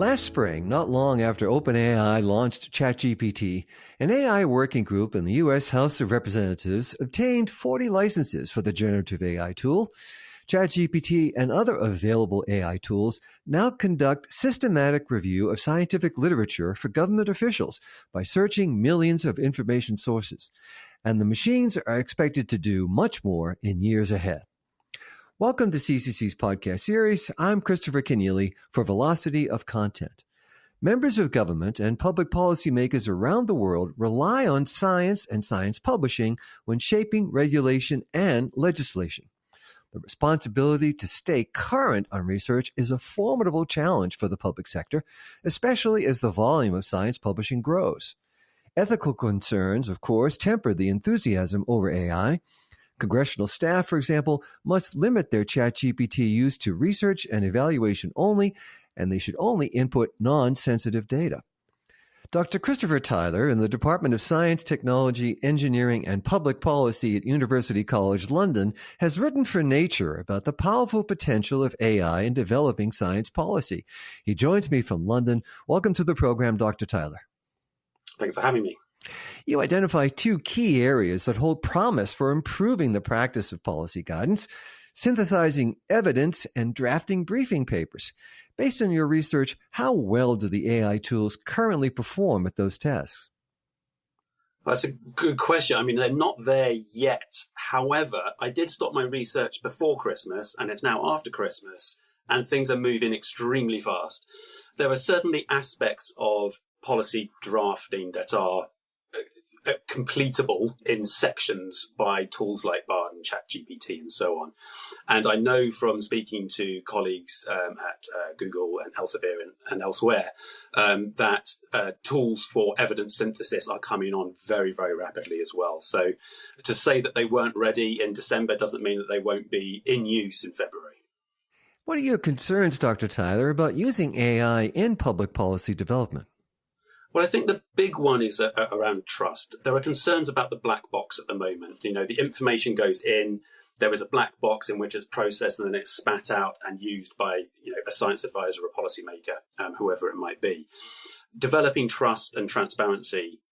Last spring, not long after OpenAI launched ChatGPT, an AI working group in the U.S. House of Representatives obtained 40 licenses for the generative AI tool. ChatGPT and other available AI tools now conduct systematic review of scientific literature for government officials by searching millions of information sources. And the machines are expected to do much more in years ahead. Welcome to CCC's podcast series. I'm Christopher Kenneally for Velocity of Content. Members of government and public policymakers around the world rely on science and science publishing when shaping regulation and legislation. The responsibility to stay current on research is a formidable challenge for the public sector, especially as the volume of science publishing grows. Ethical concerns, of course, temper the enthusiasm over AI. Congressional staff, for example, must limit their ChatGPT use to research and evaluation only, and they should only input non-sensitive data. Dr. Christopher Tyler in the Department of Science, Technology, Engineering, and Public Policy at University College London has written for Nature about the powerful potential of AI in developing science policy. He joins me from London. Welcome to the program, Dr. Tyler. Thanks for having me. You identify two key areas that hold promise for improving the practice of policy guidance: synthesizing evidence and drafting briefing papers. Based on your research, how well do the AI tools currently perform at those tasks? That's a good question. I mean, they're not there yet. However, I did stop my research before Christmas, and it's now after Christmas, and things are moving extremely fast. There are certainly aspects of policy drafting that are completable in sections by tools like Bard and ChatGPT and so on. And I know from speaking to colleagues at Google and Elsevier and elsewhere that tools for evidence synthesis are coming on very, very rapidly as well. So to say that they weren't ready in December doesn't mean that they won't be in use in February. What are your concerns, Dr. Tyler, about using AI in public policy development? Well, I think the big one is around trust. There are concerns about the black box at the moment. You know, the information goes in, there is a black box in which it's processed and then it's spat out and used by, a science advisor or a policymaker, whoever it might be. Developing trust and transparency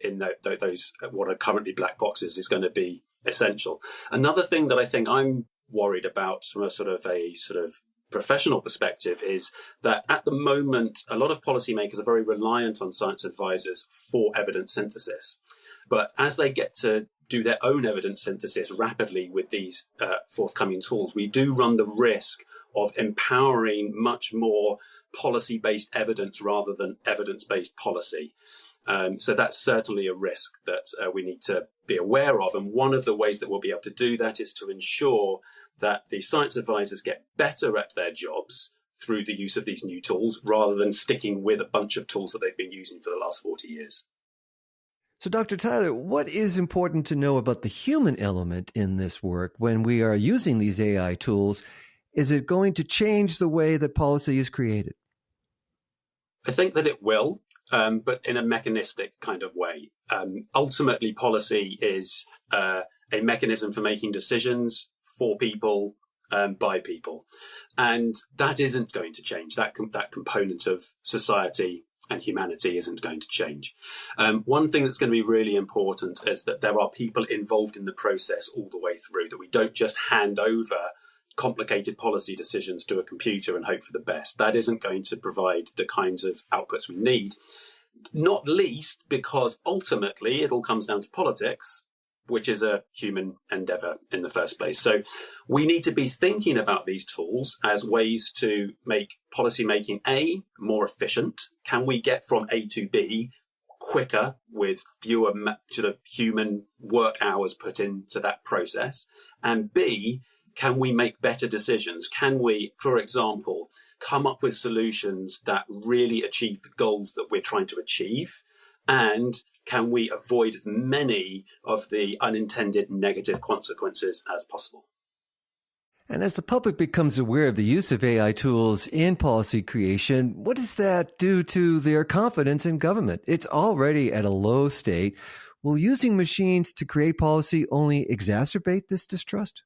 in those what are currently black boxes is going to be essential. Another thing that I think I'm worried about from a sort of professional perspective is that at the moment, a lot of policymakers are very reliant on science advisors for evidence synthesis. But as they get to do their own evidence synthesis rapidly with these forthcoming tools, we do run the risk of empowering much more policy-based evidence rather than evidence-based policy. So that's certainly a risk that we need to be aware of. And one of the ways that we'll be able to do that is to ensure that the science advisors get better at their jobs through the use of these new tools rather than sticking with a bunch of tools that they've been using for the last 40 years. So, Dr. Tyler, what is important to know about the human element in this work when we are using these AI tools? Is it going to change the way that policy is created? I think that it will. But in a mechanistic kind of way. Ultimately, policy is a mechanism for making decisions for people, by people. And that isn't going to change. That component of society and humanity isn't going to change. One thing that's going to be really important is that there are people involved in the process all the way through, that we don't just hand over complicated policy decisions to a computer and hope for the best. That isn't going to provide the kinds of outputs we need, not least because ultimately it all comes down to politics, which is a human endeavor in the first place. So we need to be thinking about these tools as ways to make policymaking, A, more efficient. Can we get from A to B quicker with fewer sort of human work hours put into that process? And B, can we make better decisions? Can we, for example, come up with solutions that really achieve the goals that we're trying to achieve? And can we avoid as many of the unintended negative consequences as possible? And as the public becomes aware of the use of AI tools in policy creation, what does that do to their confidence in government? It's already at a low state. Will using machines to create policy only exacerbate this distrust?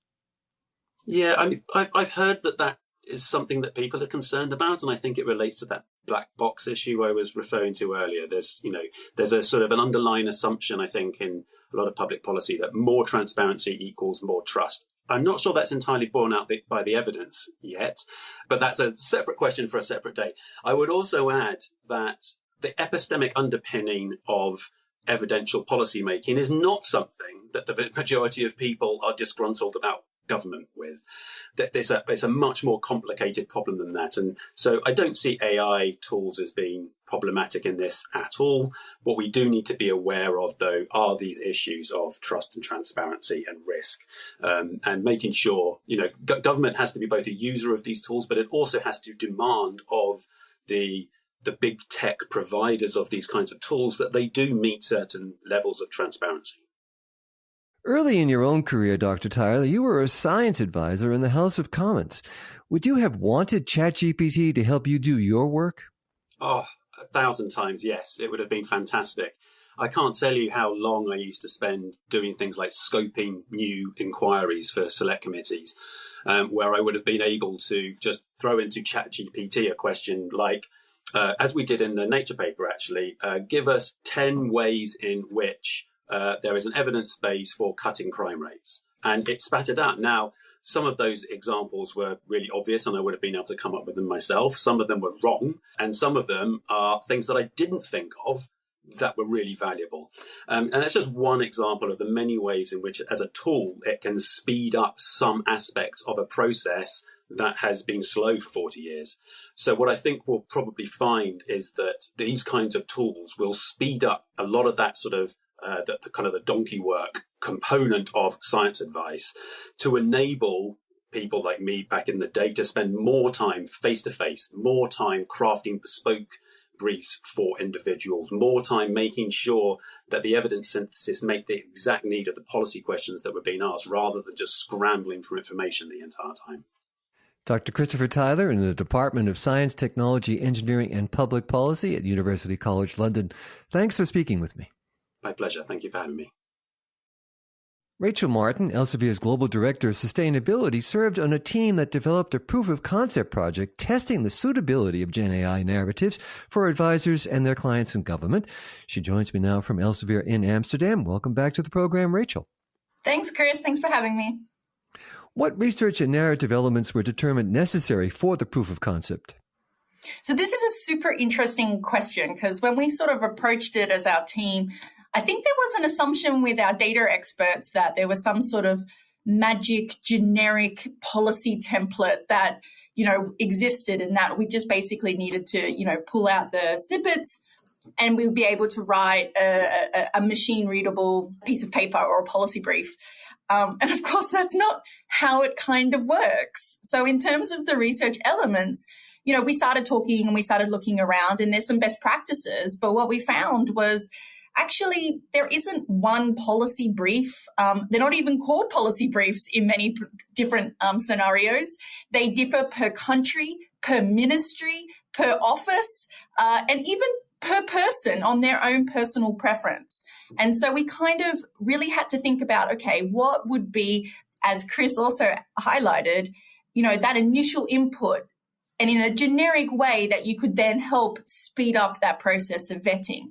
Yeah, I've heard that is something that people are concerned about, and I think it relates to that black box issue I was referring to earlier. There's a sort of an underlying assumption, I think, in a lot of public policy that more transparency equals more trust. I'm not sure that's entirely borne out by the evidence yet, but that's a separate question for a separate day. I would also add that the epistemic underpinning of evidential policy making is not something that the majority of people are disgruntled about government with. That there's a much more complicated problem than that. And so I don't see AI tools as being problematic in this at all. What we do need to be aware of, though, are these issues of trust and transparency and risk, and making sure, government has to be both a user of these tools, but it also has to demand of the big tech providers of these kinds of tools that they do meet certain levels of transparency. Early in your own career, Dr. Tyler, you were a science advisor in the House of Commons. Would you have wanted ChatGPT to help you do your work? Oh, 1,000 times, yes. It would have been fantastic. I can't tell you how long I used to spend doing things like scoping new inquiries for select committees, where I would have been able to just throw into ChatGPT a question like, as we did in the Nature paper, actually, give us 10 ways in which there is an evidence base for cutting crime rates. And it spat it out. Now, some of those examples were really obvious and I would have been able to come up with them myself. Some of them were wrong. And some of them are things that I didn't think of that were really valuable. And that's just one example of the many ways in which, as a tool, it can speed up some aspects of a process that has been slow for 40 years. So what I think we'll probably find is that these kinds of tools will speed up a lot of that sort of the kind of the donkey work component of science advice to enable people like me back in the day to spend more time face to face, more time crafting bespoke briefs for individuals, more time making sure that the evidence synthesis make the exact need of the policy questions that were being asked rather than just scrambling for information the entire time. Dr. Christopher Tyler in the Department of Science, Technology, Engineering, and Public Policy at University College London. Thanks for speaking with me. My pleasure. Thank you for having me. Rachel Martin, Elsevier's Global Director of Sustainability, served on a team that developed a proof-of-concept project testing the suitability of Gen AI narratives for advisors and their clients in government. She joins me now from Elsevier in Amsterdam. Welcome back to the program, Rachel. Thanks, Chris. Thanks for having me. What research and narrative elements were determined necessary for the proof of concept? So this is a super interesting question because when we sort of approached it as our team, I think there was an assumption with our data experts that there was some sort of magic generic policy template that, existed and that we just basically needed to, pull out the snippets and we would be able to write a machine readable piece of paper or a policy brief. And of course, that's not how it kind of works. So in terms of the research elements, we started talking and we started looking around and there's some best practices. But what we found was actually there isn't one policy brief. They're not even called policy briefs in many different scenarios. They differ per country, per ministry, per office, and even per person on their own personal preference. And so we kind of really had to think about, okay, what would be, as Chris also highlighted, that initial input and in a generic way that you could then help speed up that process of vetting.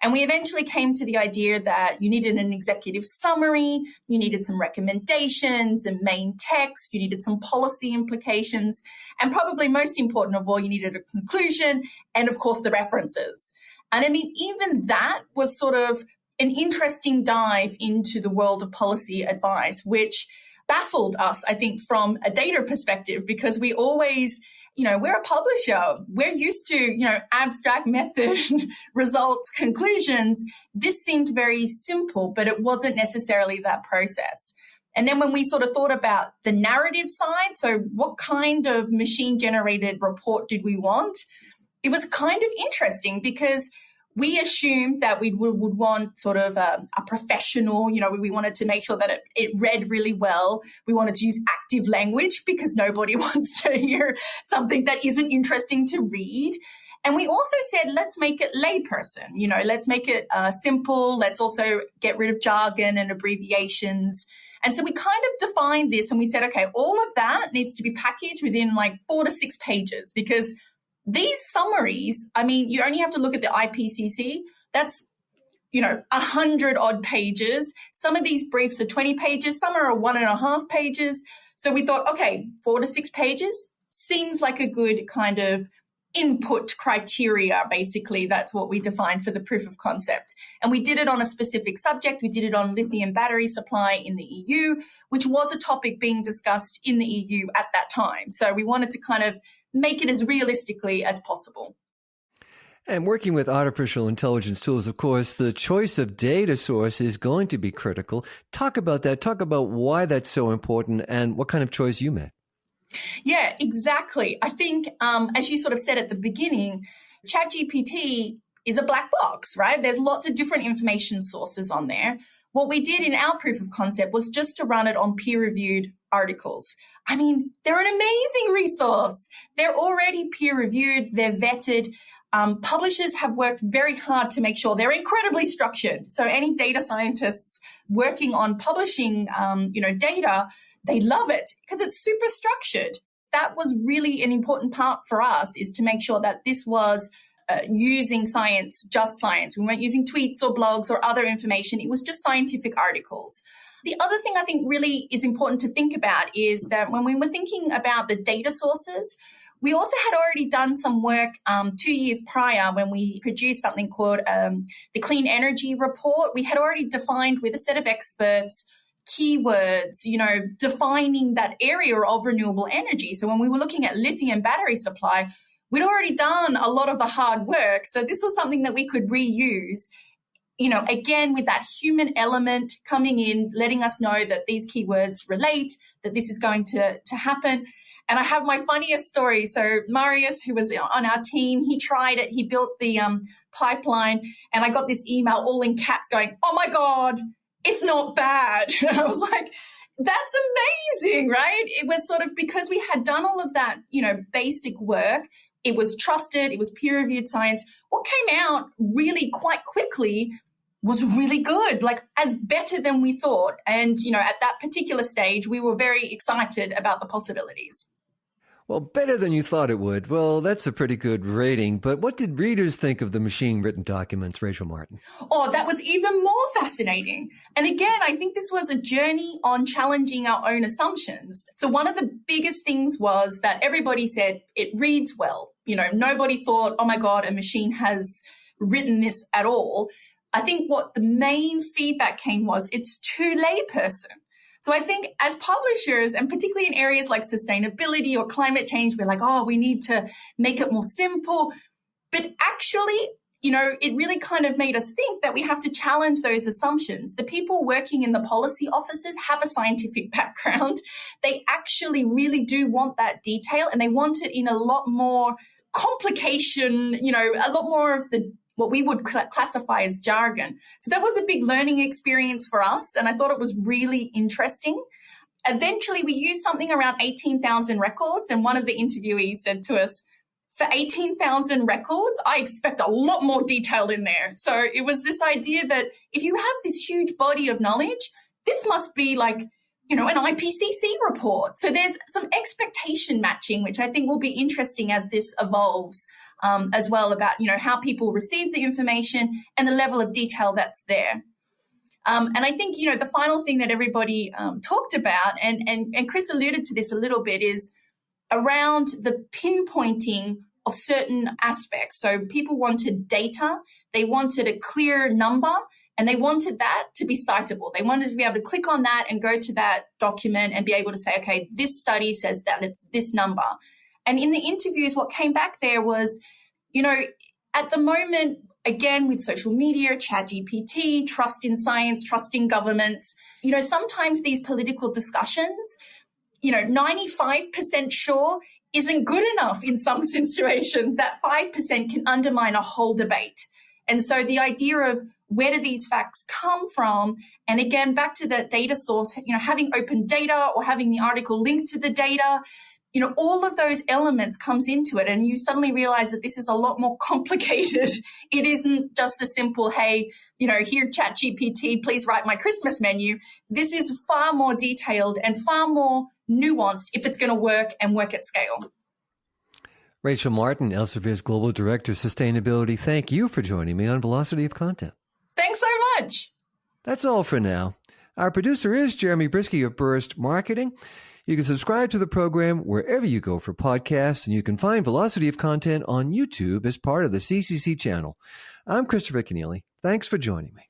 And we eventually came to the idea that you needed an executive summary, you needed some recommendations and main text, you needed some policy implications, and probably most important of all, you needed a conclusion and, of course, the references. And I mean, even that was sort of an interesting dive into the world of policy advice, which baffled us, I think, from a data perspective, because we always, we're a publisher. We're used to, abstract method, results, conclusions. This seemed very simple, but it wasn't necessarily that process. And then when we sort of thought about the narrative side, so what kind of machine-generated report did we want? It was kind of interesting because we assumed that we would want sort of a professional, we wanted to make sure that it read really well. We wanted to use active language because nobody wants to hear something that isn't interesting to read. And we also said, let's make it layperson, let's make it simple. Let's also get rid of jargon and abbreviations. And so we kind of defined this and we said, okay, all of that needs to be packaged within like 4 to 6 pages because these summaries, I mean, you only have to look at the IPCC. That's 100 odd pages. Some of these briefs are 20 pages. Some are 1.5 pages. So we thought, okay, 4 to 6 pages seems like a good kind of input criteria. Basically, that's what we defined for the proof of concept. And we did it on a specific subject. We did it on lithium battery supply in the EU, which was a topic being discussed in the EU at that time. So we wanted to kind of make it as realistically as possible. And working with artificial intelligence tools, of course, the choice of data source is going to be critical. Talk about that. Talk about why that's so important and what kind of choice you made. Yeah, exactly. I think, as you sort of said at the beginning, ChatGPT is a black box, right? There's lots of different information sources on there. What we did in our proof of concept was just to run it on peer-reviewed articles. I mean, they're an amazing resource. They're already peer-reviewed. They're vetted. Publishers have worked very hard to make sure they're incredibly structured. So any data scientists working on publishing, data, they love it because it's super structured. That was really an important part for us, is to make sure that this was using science, just science. We weren't using tweets or blogs or other information. It was just scientific articles. The other thing I think really is important to think about is that when we were thinking about the data sources, we also had already done some work 2 years prior when we produced something called the Clean Energy Report. We had already defined with a set of experts keywords, defining that area of renewable energy. So when we were looking at lithium battery supply, we'd already done a lot of the hard work. So this was something that we could reuse, again, with that human element coming in, letting us know that these keywords relate, that this is going to happen. And I have my funniest story. So Marius, who was on our team, he tried it. He built the pipeline, and I got this email all in caps going, "Oh my God, it's not bad." And I was like, that's amazing, right? It was sort of because we had done all of that, basic work. It was trusted. It was peer-reviewed science. What came out really quite quickly was really good, like as better than we thought. And, at that particular stage, we were very excited about the possibilities. Well, better than you thought it would. Well, that's a pretty good rating. But what did readers think of the machine-written documents, Rachel Martin? Oh, that was even more fascinating. And again, I think this was a journey on challenging our own assumptions. So one of the biggest things was that everybody said it reads well. Nobody thought, oh my God, a machine has written this at all. I think what the main feedback came was it's too layperson. So I think as publishers, and particularly in areas like sustainability or climate change, we're like, oh, we need to make it more simple. But actually, it really kind of made us think that we have to challenge those assumptions. The people working in the policy offices have a scientific background. They actually really do want that detail, and they want it in a lot more complication, a lot more of what we would classify as jargon. So that was a big learning experience for us, and I thought it was really interesting. Eventually, we used something around 18,000 records, and one of the interviewees said to us, for 18,000 records, I expect a lot more detail in there. So it was this idea that if you have this huge body of knowledge, this must be like, an IPCC report. So there's some expectation matching, which I think will be interesting as this evolves. As well, about how people receive the information and the level of detail that's there. And I think the final thing that everybody talked about, and Chris alluded to this a little bit, is around the pinpointing of certain aspects. So people wanted data, they wanted a clear number, and they wanted that to be citable. They wanted to be able to click on that and go to that document and be able to say, okay, this study says that it's this number. And in the interviews, what came back there was, at the moment, again, with social media, ChatGPT, trust in science, trust in governments, sometimes these political discussions, 95% sure isn't good enough in some situations. That 5% can undermine a whole debate. And so the idea of where do these facts come from? And again, back to that data source, having open data or having the article linked to the data, all of those elements comes into it, and you suddenly realize that this is a lot more complicated. It isn't just a simple, hey, here ChatGPT, please write my Christmas menu. This is far more detailed and far more nuanced if it's going to work and work at scale. Rachel Martin, Elsevier's Global Director of Sustainability, thank you for joining me on Velocity of Content. Thanks so much. That's all for now. Our producer is Jeremy Brisky of Burst Marketing. You can subscribe to the program wherever you go for podcasts, and you can find Velocity of Content on YouTube as part of the CCC channel. I'm Christopher Kenneally. Thanks for joining me.